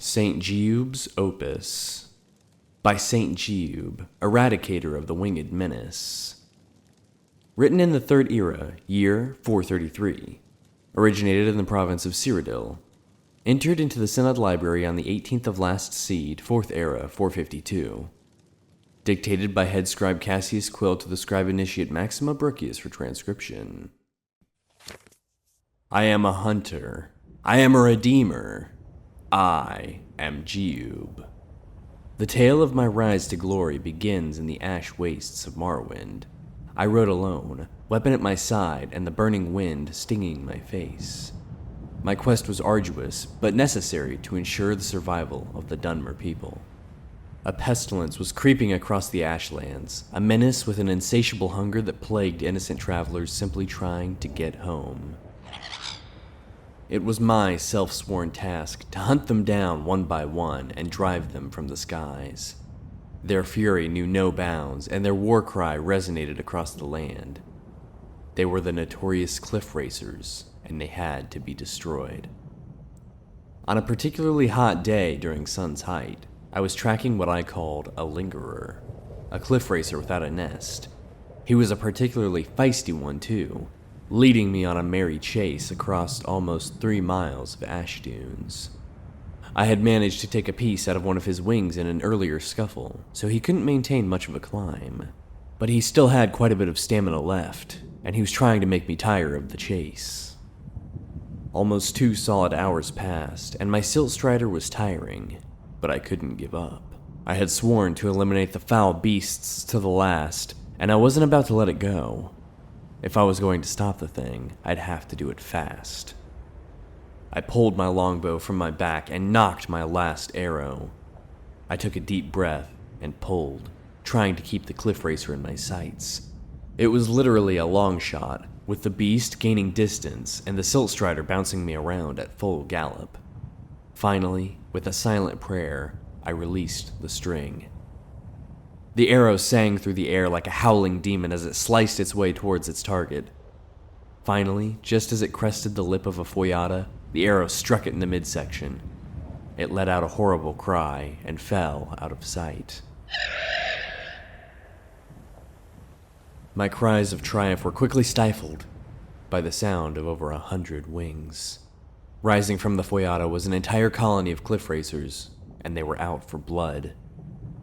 Saint Jiub's Opus by Saint Jiub, Eradicator of the Winged Menace. Written in the Third Era, year 433. Originated in the province of Cyrodiil. Entered into the Synod Library on the 18th of last seed, 4th Era, 452. Dictated by head scribe Cassius Quill to the scribe initiate Maxima Bruchius for transcription. I am a hunter. I am a redeemer. I am Jiub. The tale of my rise to glory begins in the ash wastes of Morrowind. I rode alone, weapon at my side and the burning wind stinging my face. My quest was arduous, but necessary to ensure the survival of the Dunmer people. A pestilence was creeping across the ashlands, a menace with an insatiable hunger that plagued innocent travelers simply trying to get home. It was my self-sworn task to hunt them down one by one and drive them from the skies. Their fury knew no bounds, and their war cry resonated across the land. They were the notorious cliff racers, and they had to be destroyed. On a particularly hot day during sun's height, I was tracking what I called a lingerer, a cliff racer without a nest. He was a particularly feisty one too, leading me on a merry chase across almost 3 miles of ash dunes. I had managed to take a piece out of one of his wings in an earlier scuffle, so he couldn't maintain much of a climb. But he still had quite a bit of stamina left, and he was trying to make me tire of the chase. Almost 2 solid hours passed, and my silt strider was tiring, but I couldn't give up. I had sworn to eliminate the foul beasts to the last, and I wasn't about to let it go. If I was going to stop the thing, I'd have to do it fast. I pulled my longbow from my back and knocked my last arrow. I took a deep breath and pulled, trying to keep the cliff racer in my sights. It was literally a long shot, with the beast gaining distance and the silt strider bouncing me around at full gallop. Finally, with a silent prayer, I released the string. The arrow sang through the air like a howling demon as it sliced its way towards its target. Finally, just as it crested the lip of a foyata, the arrow struck it in the midsection. It let out a horrible cry and fell out of sight. My cries of triumph were quickly stifled by the sound of over 100 wings. Rising from the foyata was an entire colony of cliff racers, and they were out for blood.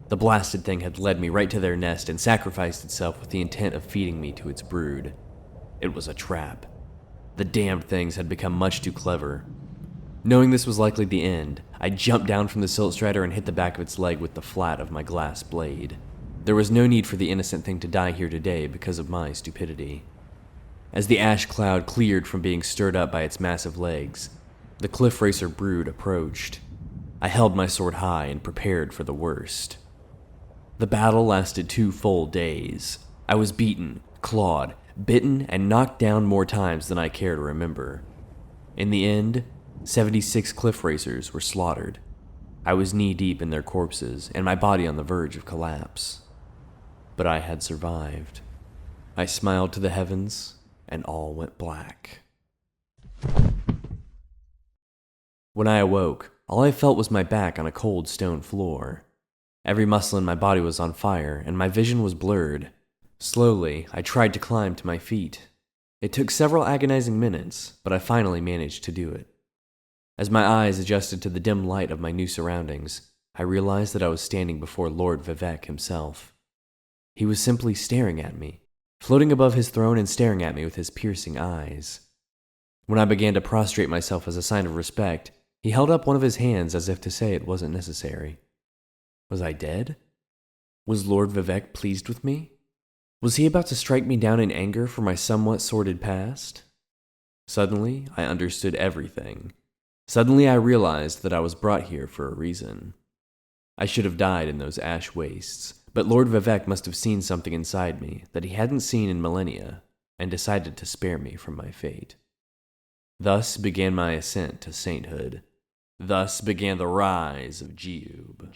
The blasted thing had led me right to their nest and sacrificed itself with the intent of feeding me to its brood. It was a trap. The damned things had become much too clever. Knowing this was likely the end, I jumped down from the silt strider and hit the back of its leg with the flat of my glass blade. There was no need for the innocent thing to die here today because of my stupidity. As the ash cloud cleared from being stirred up by its massive legs, the cliff racer brood approached. I held my sword high and prepared for the worst. The battle lasted 2 full days. I was beaten, clawed, bitten, and knocked down more times than I care to remember. In the end, 76 cliff racers were slaughtered. I was knee-deep in their corpses, and my body on the verge of collapse. But I had survived. I smiled to the heavens, and all went black. When I awoke, all I felt was my back on a cold stone floor. Every muscle in my body was on fire, and my vision was blurred. Slowly, I tried to climb to my feet. It took several agonizing minutes, but I finally managed to do it. As my eyes adjusted to the dim light of my new surroundings, I realized that I was standing before Lord Vivec himself. He was simply staring at me, floating above his throne and staring at me with his piercing eyes. When I began to prostrate myself as a sign of respect, he held up one of his hands as if to say it wasn't necessary. Was I dead? Was Lord Vivec pleased with me? Was he about to strike me down in anger for my somewhat sordid past? Suddenly, I understood everything. Suddenly, I realized that I was brought here for a reason. I should have died in those ash wastes, but Lord Vivec must have seen something inside me that he hadn't seen in millennia, and decided to spare me from my fate. Thus began my ascent to sainthood. Thus began the rise of Jiub.